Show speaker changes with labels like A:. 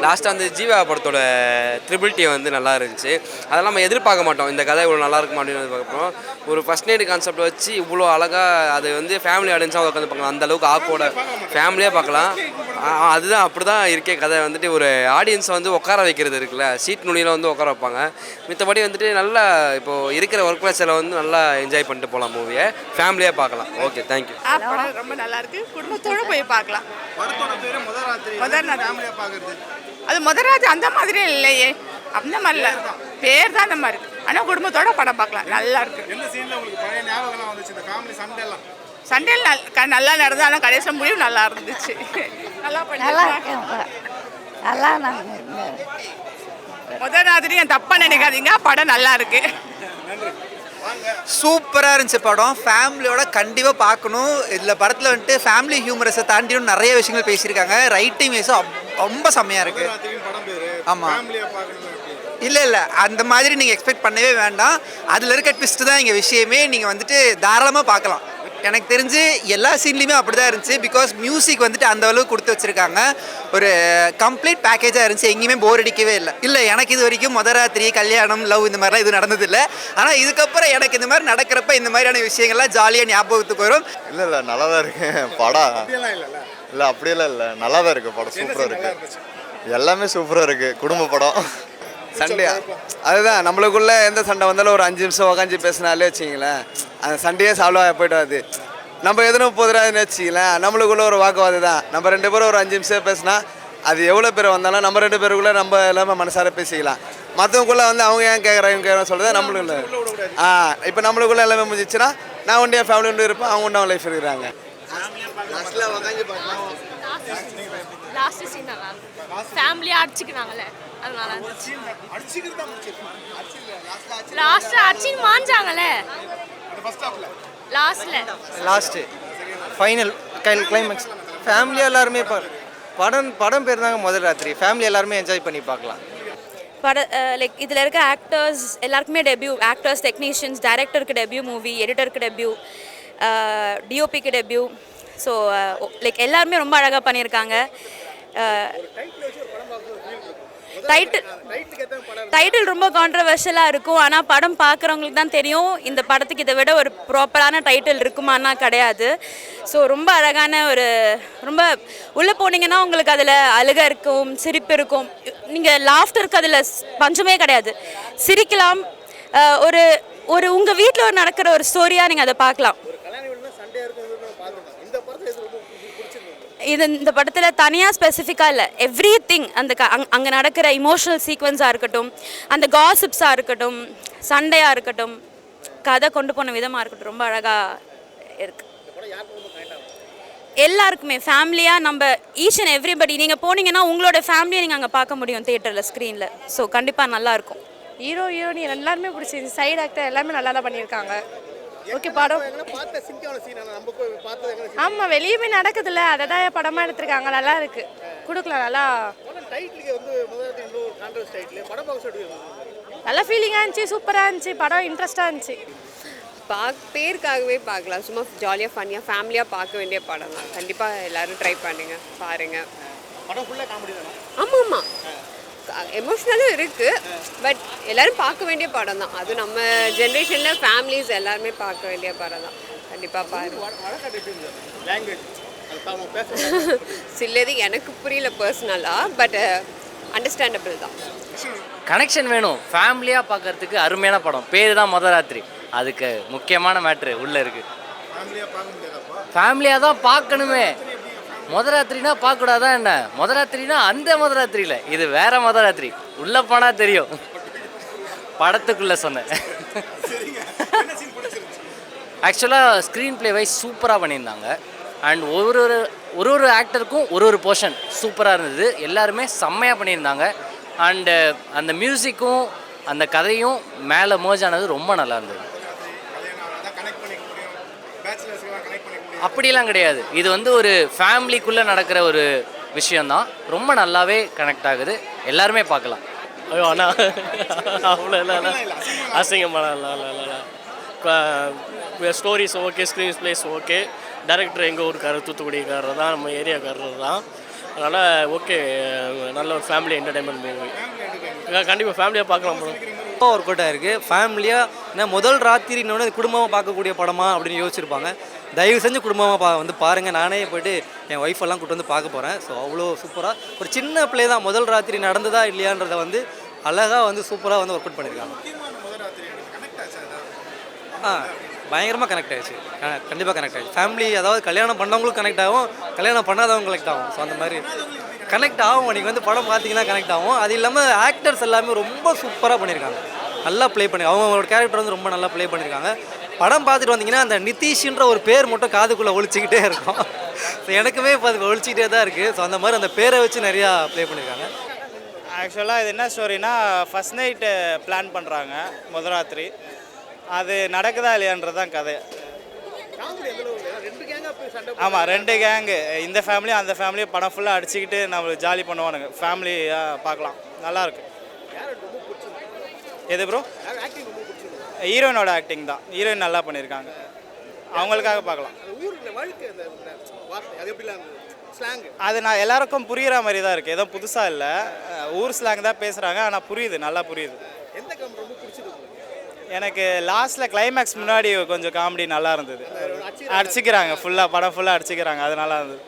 A: லாஸ்ட்டாக வந்து ஜீவா படத்தோட ட்ரிபிள் டி வந்து நல்லா இருந்துச்சு. அதெல்லாம் நம்ம எதிர்பார்க்க மாட்டோம், இந்த கதை இவ்வளோ நல்லா இருக்கும் அப்படின்னு எதிர்பார்க்குறோம். ஒரு ஃபஸ்ட் நைட் கான்செப்ட் வச்சு இவ்வளோ அழகாக அது வந்து ஃபேமிலி ஆடியன்ஸாக உட்காந்து பார்க்கலாம், அந்த அளவுக்கு ஆப்போட ஃபேமிலியாக பார்க்கலாம். அதுதான் அப்படி தான் இருக்கே கதை வந்துட்டு ஒரு ஆடியன்ஸை வந்து உட்கார வைக்கிறது இருக்குல்ல, சீட் நுனியில் வந்து உட்கார வைப்பாங்க. மித்தபடி வந்துட்டு நல்லா இப்போது இருக்கிற ஒர்க் ப்ளஸில் வந்து நல்லா என்ஜாய் பண்ணிட்டு போகலாம், மூவியை ஃபேமிலியாக பார்க்கலாம். Okay, thank you.
B: படம் ரொம்ப நல்லா இருக்கு, குடும்பத்தோடு போய் பார்க்கலாம். அது முதராத்திரி அந்த மாதிரி இல்லையே, அந்த மாதிரி இல்லை, பேர் தான் அந்த மாதிரி இருக்கு. ஆனால் குடும்பத்தோட படம் பார்க்கலாம், நல்லா இருக்கு. சண்டையில் நல்லா நடந்தது, ஆனால் கடைசி முடிவு நல்லா இருந்துச்சு. நல்லா முதல் ராத்திரி தப்பா நினைக்காதீங்க, படம் நல்லா இருக்கு.
C: சூப்பராக இருந்துச்சு படம், ஃபேமிலியோட கண்டிப்பாக பார்க்கணும். இதில் படத்தில் வந்துட்டு ஃபேமிலி ஹியூமரஸை தாண்டியும் நிறைய விஷயங்கள் பேசியிருக்காங்க. ரைட்டிங் வைஸும் ரொம்ப செம்மையாக இருக்குது. ஆமாம், இல்லை அந்த மாதிரி நீங்கள் எக்ஸ்பெக்ட் பண்ணவே வேண்டாம். அதில் இருக்க ட்விஸ்ட்டு தான் இங்கே விஷயமே. நீங்கள் வந்துட்டு தாராளமாக பார்க்கலாம். எனக்கு தெரிஞ்சு எல்லா சீன்லேயுமே அப்படி தான் இருந்துச்சு. பிகாஸ் மியூசிக் வந்துட்டு அந்த அளவுக்கு கொடுத்து வச்சுருக்காங்க. ஒரு கம்ப்ளீட் பேக்கேஜாக இருந்துச்சு, எங்கேயுமே போர் அடிக்கவே இல்லை. எனக்கு இது வரைக்கும் முதராத்திரி, கல்யாணம், லவ் இந்த மாதிரிலாம் இது நடந்ததில்லை. ஆனால் இதுக்கப்புறம் எனக்கு இந்த மாதிரி நடக்கிறப்ப இந்த மாதிரியான விஷயங்கள்லாம் ஜாலியாக ஞாபகத்துக்கு வரும்.
D: இல்லை நல்லா தான் இருக்கு படம். இல்லை அப்படியெல்லாம் இல்லை, நல்லா தான் இருக்குது படம், சூப்பராக இருக்குது. எல்லாமே சூப்பராக இருக்குது, குடும்ப படம்.
E: சண்டையா? அதுதான், நம்மளுக்குள்ளே எந்த சண்டை வந்தாலும் ஒரு 5 நிமிஷம் உக்காஞ்சி பேசினாலே வச்சிங்களேன், அந்த சண்டையே சால்வ் போய்ட்டு வருது. நம்ம எதுவும் போதுறாதுன்னு வச்சிங்களேன், நம்மளுக்குள்ளே ஒரு வாக்குவாதம் தான். நம்ம 2 பேரும் ஒரு 5 நிமிஷம் பேசினா அது எவ்வளோ பேர் வந்தாலும் நம்ம 2 பேருக்குள்ளே நம்ம எல்லாமே மனசார பேசிக்கலாம். மற்றவங்களுக்குள்ளே வந்து அவங்க ஏன் கேட்குறாங்க இவங்க கேட்குறான்னு சொல்கிறது நம்மளுக்குள்ள. இப்போ நம்மளுக்குள்ளே எல்லாமே முடிஞ்சிச்சுன்னா நான் உண்டு என் ஃபேமிலி உண்டு இருப்பேன், அவங்க உண்டு அவங்க லைஃப் இருக்கிறாங்க.
F: லாஸ்ட் சீன் நல்லா இருந்துச்சு, ஃபேமிலியாக அடிச்சுக்கினாங்களே அது நல்லா இருந்துச்சு. லாஸ்ட்ல அடிச்சு மாஞ்சாங்களே,
E: லாஸ்ட்டு ஃபைனல் கிளைமேக்ஸ் ஃபேமிலியாக எல்லாருமே படம் பேர் தாங்க முதல் ராத்திரி. ஃபேமிலி எல்லாருமே என்ஜாய் பண்ணி பார்க்கலாம்.
F: லைக் இதில் இருக்க ஆக்டர்ஸ் எல்லாருக்குமே டெபியூ, ஆக்டர்ஸ், டெக்னீஷியன்ஸ், டைரக்டருக்கு டெபியூ மூவி, எடிட்டருக்கு டெபியூ, டிஓபிக்கு டெபியூ. ஸோ லைக் எல்லாருமே ரொம்ப அழகாக பண்ணியிருக்காங்க. டைட்டில் ரொம்ப கான்ட்ரவர்ஷியலாக இருக்கும், ஆனால் படம் பார்க்குறவங்களுக்கு தான் தெரியும் இந்த படத்துக்கு இதை விட ஒரு ப்ராப்பரான டைட்டில் இருக்குமானா கிடையாது. ஸோ ரொம்ப அழகான ஒரு, ரொம்ப உள்ளே போனீங்கன்னா உங்களுக்கு அதில் அழுகை இருக்கும், சிரிப்பு இருக்கும், நீங்கள் லாஃப்டருக்கு அதில் பஞ்சமே கிடையாது, சிரிக்கலாம். ஒரு ஒரு உங்கள் வீட்டில் ஒரு நடக்கிற ஒரு ஸ்டோரியாக நீங்கள் அதை பார்க்கலாம். இந்த படத்தில் தனியாக ஸ்பெசிஃபிக்காக இல்லை, எவ்ரி திங் அந்த அங்கே நடக்கிற இமோஷனல் சீக்வன்ஸாக இருக்கட்டும், அந்த காசிப்ஸாக இருக்கட்டும், சண்டையாக இருக்கட்டும், கதை கொண்டு போன விதமாக இருக்கட்டும், ரொம்ப அழகாக இருக்குது. எல்லாருக்குமே ஃபேமிலியாக நம்ம ஈச் அண்ட் எவ்ரிபடி நீங்கள் போனீங்கன்னா உங்களோட ஃபேமிலியை நீங்கள் அங்கே பார்க்க முடியும் தியேட்டரில், ஸ்க்ரீனில். ஸோ கண்டிப்பாக நல்லாயிருக்கும்.
B: ஹீரோ ஹீரோனி எல்லாருமே பிடிச்சிருந்துச்சு, சைடு ஆக்டர் எல்லாமே நல்லா தான் பண்ணியிருக்காங்க. ஓகே படம். ஆமாம், வெளியே போய் நடக்குதுல்ல, அதை தான் படமாக எடுத்திருக்காங்க, நல்லா இருக்கு, கொடுக்கலாம். நல்லா ஃபீலிங்காக இருந்துச்சு, சூப்பராக இருந்துச்சு, படம் இன்ட்ரெஸ்டாக இருந்துச்சு.
G: பேருக்காகவே பார்க்கலாம், சும்மா ஜாலியாக ஃபன்னியாக ஃபேமிலியாக பார்க்க வேண்டிய படம் தான். கண்டிப்பாக எல்லோரும் ட்ரை பண்ணுங்க, பாருங்கள். ஆமாம், எமோஷ்னலும் இருக்குது, பட் எல்லோரும் பார்க்க வேண்டிய படம் தான். அது நம்ம ஜென்ரேஷனில் ஃபேமிலிஸ் எல்லாருமே பார்க்க வேண்டிய படம் தான். கண்டிப்பாக பாருங்க. சிலது எனக்கு புரியல பர்சனலாக, பட் அண்டர்ஸ்டாண்டபிள் தான்.
H: கனெக்ஷன் வேணும், ஃபேமிலியாக பார்க்கறதுக்கு அருமையான படம். பேர் தான் முதல் ராத்திரி, அதுக்கு முக்கியமான மேட்ரு உள்ளே இருக்குது. ஃபேமிலியாக தான் பார்க்கணுமே. முதராத்திரினா பார்க்கக்கூடாதா என்ன? முதராத்திரினா அந்த முதராத்திரியில், இது வேற முதராத்திரி, உள்ளே போனால் தெரியும். படத்துக்குள்ளே சொன்னேன். ஆக்சுவலாக ஸ்க்ரீன் ப்ளே வைஸ் சூப்பராக பண்ணியிருந்தாங்க. அண்ட் ஒரு ஆக்டருக்கும் ஒரு போர்ஷன் சூப்பராக இருந்தது, எல்லாருமே செம்மையாக பண்ணியிருந்தாங்க. அண்டு அந்த மியூசிக்கும் அந்த கதையும் மேலே மோஜ் ஆனது ரொம்ப நல்லா இருந்தது. அப்படிலாம் கிடையாது, இது வந்து ஒரு ஃபேமிலிக்குள்ளே நடக்கிற ஒரு விஷயந்தான். ரொம்ப நல்லாவே கனெக்ட் ஆகுது, எல்லாருமே பார்க்கலாம்.
I: ஐயோ அண்ணா அவ்வளோ இல்லை அசிங்கமான stories okay, screen place okay. Director எங்கள் ஊருக்காரர், தூத்துக்குடிக்காரர் தான், நம்ம ஏரியாக்காரர் தான். அதனால் ஓகே, நல்ல ஒரு ஃபேமிலி என்டர்டைன்மெண்ட் மூவி. கண்டிப்பாக ஃபேமிலியாக பார்க்கலாம் ப்ரோ.
J: ரொம்ப ஒர்க் அவுட் ஆயிருக்கு ஃபேமிலியாக. ஏன்னா முதல் ராத்திரினோட குடும்பமாக பார்க்கக்கூடிய படமா அப்படின்னு யோசிச்சிருப்பாங்க. தயவு செஞ்சு குடும்பமாக வந்து பாருங்கள். நானே போய்ட்டு என் ஒய்ஃபெல்லாம் கூட்டு வந்து பார்க்க போகிறேன். ஸோ அவ்வளோ சூப்பராக ஒரு சின்ன பிளே தான். முதல் ராத்திரி நடந்ததா இல்லையான்றதை வந்து அழகாக வந்து சூப்பராக வந்து ஒர்க் அவுட் பண்ணியிருக்காங்க. பயங்கரமாக கனெக்ட் ஆகிடுச்சு. கண்டிப்பாக கனெக்ட் ஆகிடுச்சு. ஃபேமிலி அதாவது கல்யாணம் பண்ணவங்களுக்கும் கனெக்ட் ஆகும், கல்யாணம் பண்ணாதவங்க கனெக்ட் ஆகும். ஸோ அந்த மாதிரி கனெக்ட் ஆகும். நீங்கள் வந்து படம் பார்த்தீங்கன்னா கனெக்ட் ஆகும். அது இல்லாமல் ஆக்டர்ஸ் எல்லாமே ரொம்ப சூப்பராக பண்ணியிருக்காங்க. நல்லா ப்ளே பண்ணி அவங்களோட கேரக்டர் வந்து ரொம்ப நல்லா ப்ளே பண்ணியிருக்காங்க. படம் பார்த்துட்டு வந்தீங்கன்னா அந்த நிதிஷ்ன்ற ஒரு பேர் மட்டும் காதுக்குள்ளே ஒழிச்சிக்கிட்டே இருக்கும். ஸோ எனக்குமே இப்போ அது ஒழிச்சிக்கிட்டே தான் இருக்குது. ஸோ அந்த மாதிரி அந்த பேரை வச்சு நிறையா ப்ளே பண்ணியிருக்காங்க.
K: ஆக்சுவலாக இது என்ன ஸ்டோரினா, ஃபஸ்ட் நைட்டு பிளான் பண்ணுறாங்க முதல் ராத்திரி. அது நடக்குதா இல்லையான்றது தான் கதை. ஆமாம், 2 கேங்கு, இந்த ஃபேமிலியும் அந்த ஃபேமிலியும் படம் ஃபுல்லாக அடிச்சுக்கிட்டு நம்மளுக்கு ஜாலி பண்ணுவானுங்க. ஃபேமிலியாக பார்க்கலாம், நல்லாயிருக்கு. எது ப்ரோ? ஹீரோயினோட ஆக்டிங் தான். ஹீரோயின் நல்லா பண்ணியிருக்காங்க, அவங்களுக்காக பார்க்கலாம். அது நான் எல்லாருக்கும் புரிகிற மாதிரி தான் இருக்குது, எதுவும் புதுசாக இல்லை. ஊர் ஸ்லாங் தான் பேசுகிறாங்க, ஆனால் புரியுது, நல்லா புரியுது. எனக்கு லாஸ்ட்டில் கிளைமேக்ஸ் முன்னாடி கொஞ்சம் காமெடி நல்லா இருந்தது. அடிச்சுக்கிறாங்க ஃபுல்லாக, படம் ஃபுல்லாக அடிச்சுக்கிறாங்க, அது நல்லா இருந்தது.